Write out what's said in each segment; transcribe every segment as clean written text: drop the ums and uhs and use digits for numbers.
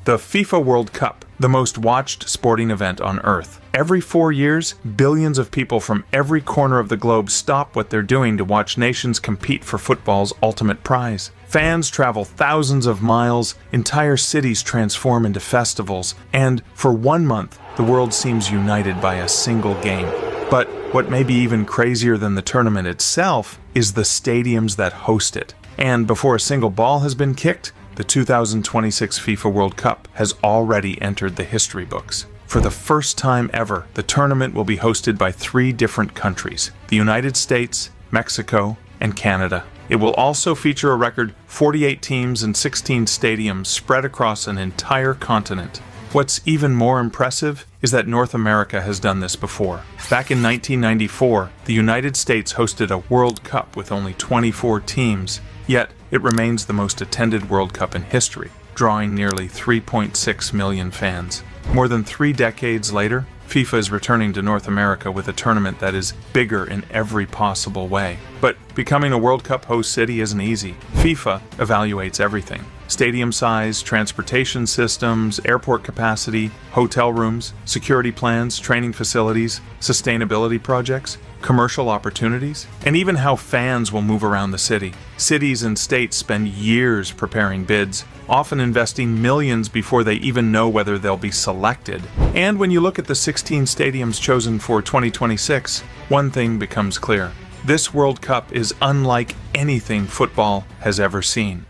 The FIFA World Cup, the most watched sporting event on Earth. Every 4 years, billions of people from every corner of the globe stop what they're doing to watch nations compete for football's ultimate prize. Fans travel thousands of miles, entire cities transform into festivals, and for 1 month, the world seems united by a single game. But what may be even crazier than the tournament itself is the stadiums that host it. And before a single ball has been kicked, the 2026 FIFA World Cup has already entered the history books. For the first time ever, the tournament will be hosted by 3 different countries: the United States, Mexico, and Canada. It will also feature a record 48 teams and 16 stadiums spread across an entire continent. What's even more impressive is that North America has done this before. Back in 1994, the United States hosted a World Cup with only 24 teams, yet it remains the most attended World Cup in history, drawing nearly 3.6 million fans. More than 3 decades later, FIFA is returning to North America with a tournament that is bigger in every possible way. But becoming a World Cup host city isn't easy. FIFA evaluates everything: stadium size, transportation systems, airport capacity, hotel rooms, security plans, training facilities, sustainability projects, commercial opportunities, and even how fans will move around the city. Cities and states spend years preparing bids, often investing millions before they even know whether they'll be selected. And when you look at the 16 stadiums chosen for 2026, one thing becomes clear: this World Cup is unlike anything football has ever seen.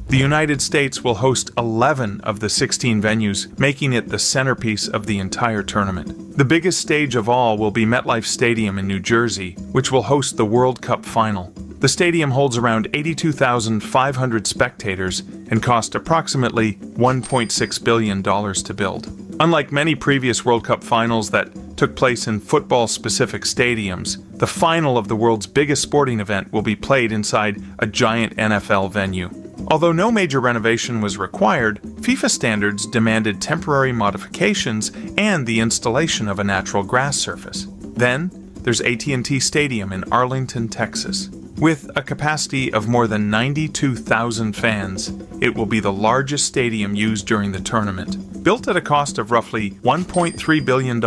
The United States will host 11 of the 16 venues, making it the centerpiece of the entire tournament. The biggest stage of all will be MetLife Stadium in New Jersey, which will host the World Cup final. The stadium holds around 82,500 spectators and cost approximately $1.6 billion to build. Unlike many previous World Cup finals that took place in football-specific stadiums, the final of the world's biggest sporting event will be played inside a giant NFL venue. Although no major renovation was required, FIFA standards demanded temporary modifications and the installation of a natural grass surface. Then, there's AT&T Stadium in Arlington, Texas. With a capacity of more than 92,000 fans, it will be the largest stadium used during the tournament. Built at a cost of roughly $1.3 billion,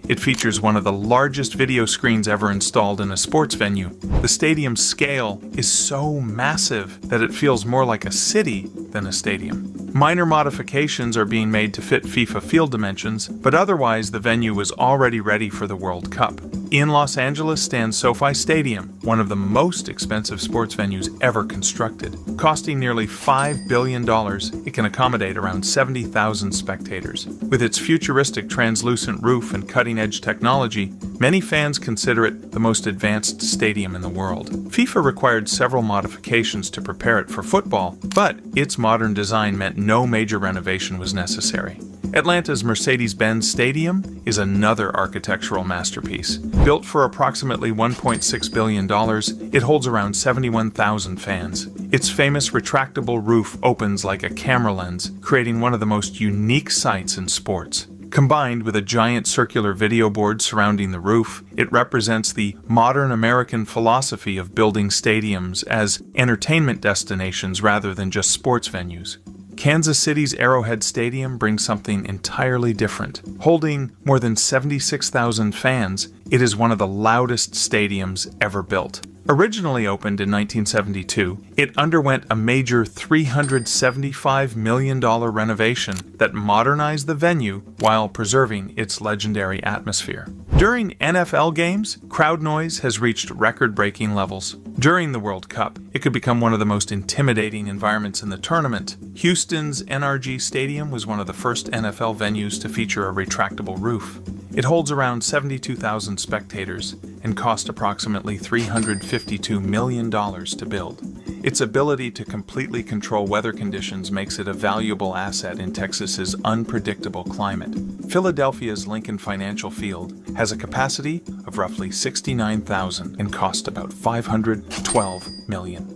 it features one of the largest video screens ever installed in a sports venue. The stadium's scale is so massive that it feels more like a city than a stadium. Minor modifications are being made to fit FIFA field dimensions, but otherwise the venue was already ready for the World Cup. In Los Angeles stands SoFi Stadium, one of the most expensive sports venues ever constructed. Costing nearly $5 billion, it can accommodate around 70,000 spectators. With its futuristic translucent roof and cutting-edge technology, many fans consider it the most advanced stadium in the world. FIFA required several modifications to prepare it for football, but its modern design meant no major renovation was necessary. Atlanta's Mercedes-Benz Stadium is another architectural masterpiece. Built for approximately $1.6 billion, it holds around 71,000 fans. Its famous retractable roof opens like a camera lens, creating one of the most unique sights in sports. Combined with a giant circular video board surrounding the roof, it represents the modern American philosophy of building stadiums as entertainment destinations rather than just sports venues. Kansas City's Arrowhead Stadium brings something entirely different. Holding more than 76,000 fans, it is one of the loudest stadiums ever built. Originally opened in 1972, it underwent a major $375 million renovation that modernized the venue while preserving its legendary atmosphere. During NFL games, crowd noise has reached record-breaking levels. During the World Cup, it could become one of the most intimidating environments in the tournament. Houston's NRG Stadium was one of the first NFL venues to feature a retractable roof. It holds around 72,000 spectators and cost approximately $352 million to build. Its ability to completely control weather conditions makes it a valuable asset in Texas's unpredictable climate. Philadelphia's Lincoln Financial Field has a capacity of roughly 69,000 and cost about $512 million.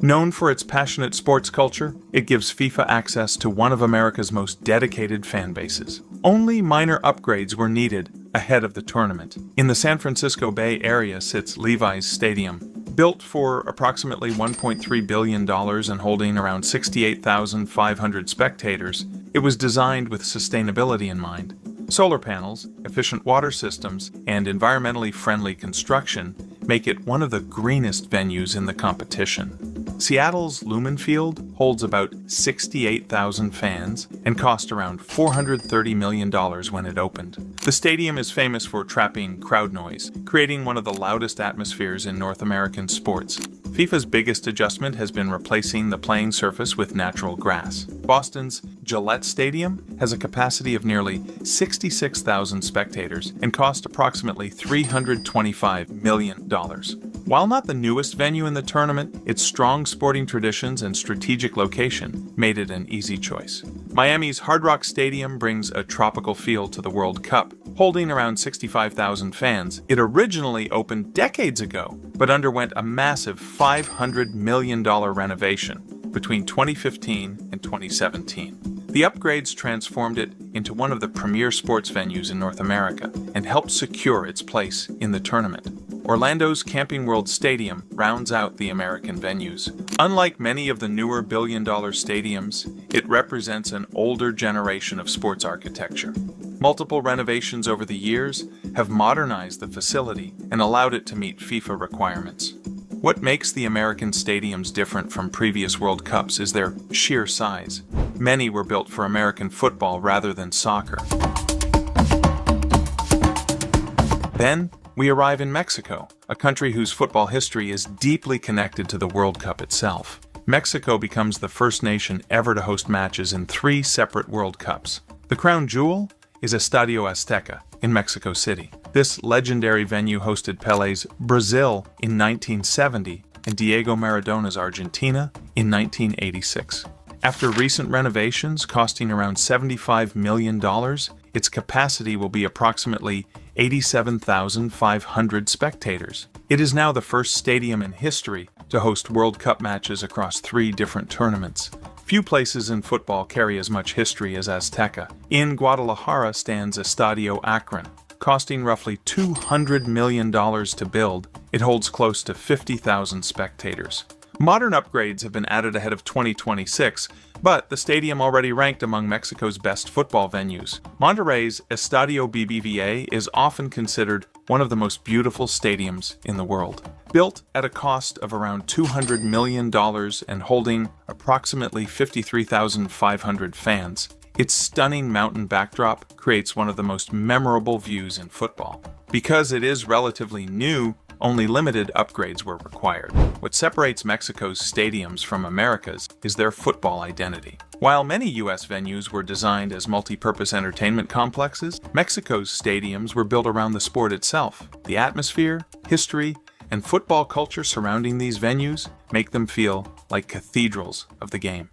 Known for its passionate sports culture, it gives FIFA access to one of America's most dedicated fan bases. Only minor upgrades were needed ahead of the tournament. In the San Francisco Bay Area sits Levi's Stadium. Built for approximately $1.3 billion and holding around 68,500 spectators, it was designed with sustainability in mind. Solar panels, efficient water systems, and environmentally friendly construction make it one of the greenest venues in the competition. Seattle's Lumen Field holds about 68,000 fans and cost around $430 million when it opened. The stadium is famous for trapping crowd noise, creating one of the loudest atmospheres in North American sports. FIFA's biggest adjustment has been replacing the playing surface with natural grass. Boston's Gillette Stadium has a capacity of nearly 66,000 spectators and cost approximately $325 million. While not the newest venue in the tournament, its strong sporting traditions and strategic location made it an easy choice. Miami's Hard Rock Stadium brings a tropical feel to the World Cup. Holding around 65,000 fans, it originally opened decades ago, but underwent a massive $500 million renovation between 2015 and 2017. The upgrades transformed it into one of the premier sports venues in North America and helped secure its place in the tournament. Orlando's Camping World Stadium rounds out the American venues. Unlike many of the newer billion-dollar stadiums, it represents an older generation of sports architecture. Multiple renovations over the years have modernized the facility and allowed it to meet FIFA requirements. What makes the American stadiums different from previous World Cups is their sheer size. Many were built for American football rather than soccer. Then, we arrive in Mexico, a country whose football history is deeply connected to the World Cup itself. Mexico becomes the first nation ever to host matches in 3 separate World Cups. The crown jewel is Estadio Azteca in Mexico City. This legendary venue hosted Pelé's Brazil in 1970 and Diego Maradona's Argentina in 1986. After recent renovations costing around $75 million, its capacity will be approximately 87,500 spectators. It is now the first stadium in history to host World Cup matches across 3 different tournaments. Few places in football carry as much history as Azteca. In Guadalajara stands Estadio Akron. Costing roughly $200 million to build, it holds close to 50,000 spectators. Modern upgrades have been added ahead of 2026, but the stadium already ranked among Mexico's best football venues. Monterrey's Estadio BBVA is often considered one of the most beautiful stadiums in the world. Built at a cost of around $200 million and holding approximately 53,500 fans, its stunning mountain backdrop creates one of the most memorable views in football. Because it is relatively new, only limited upgrades were required. What separates Mexico's stadiums from America's is their football identity. While many U.S. venues were designed as multi-purpose entertainment complexes, Mexico's stadiums were built around the sport itself. The atmosphere, history, and football culture surrounding these venues make them feel like cathedrals of the game.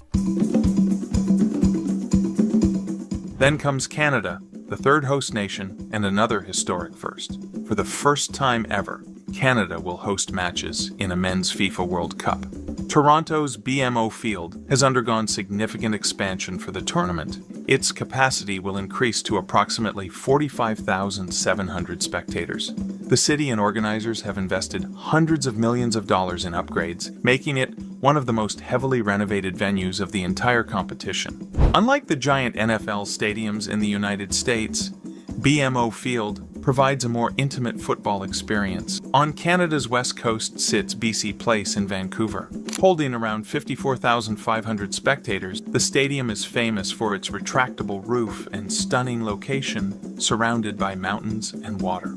Then comes Canada, the third host nation, and another historic first. For the first time ever, Canada will host matches in a men's FIFA World Cup. Toronto's BMO Field has undergone significant expansion for the tournament. Its capacity will increase to approximately 45,700 spectators. The city and organizers have invested hundreds of millions of dollars in upgrades, making it one of the most heavily renovated venues of the entire competition. Unlike the giant NFL stadiums in the United States, BMO Field provides a more intimate football experience. On Canada's west coast sits BC Place in Vancouver. Holding around 54,500 spectators, the stadium is famous for its retractable roof and stunning location surrounded by mountains and water.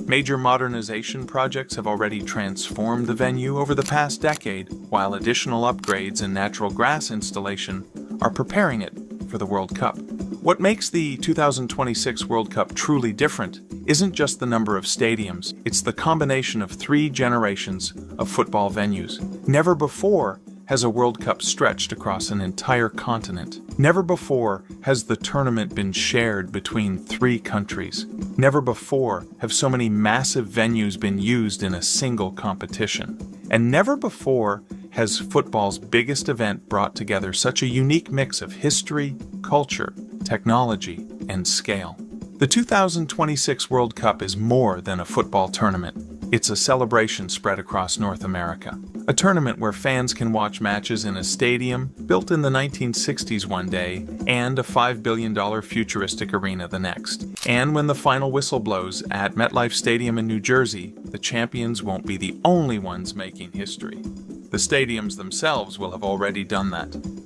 Major modernization projects have already transformed the venue over the past decade, while additional upgrades and natural grass installation are preparing it for the World Cup. What makes the 2026 World Cup truly different isn't just the number of stadiums, it's the combination of 3 generations of football venues. Never before has a World Cup stretched across an entire continent. Never before has the tournament been shared between 3 countries. Never before have so many massive venues been used in a single competition. And never before has football's biggest event brought together such a unique mix of history, culture, technology, and scale. The 2026 World Cup is more than a football tournament. It's a celebration spread across North America. A tournament where fans can watch matches in a stadium built in the 1960s one day and a $5 billion futuristic arena the next. And when the final whistle blows at MetLife Stadium in New Jersey, the champions won't be the only ones making history. The stadiums themselves will have already done that.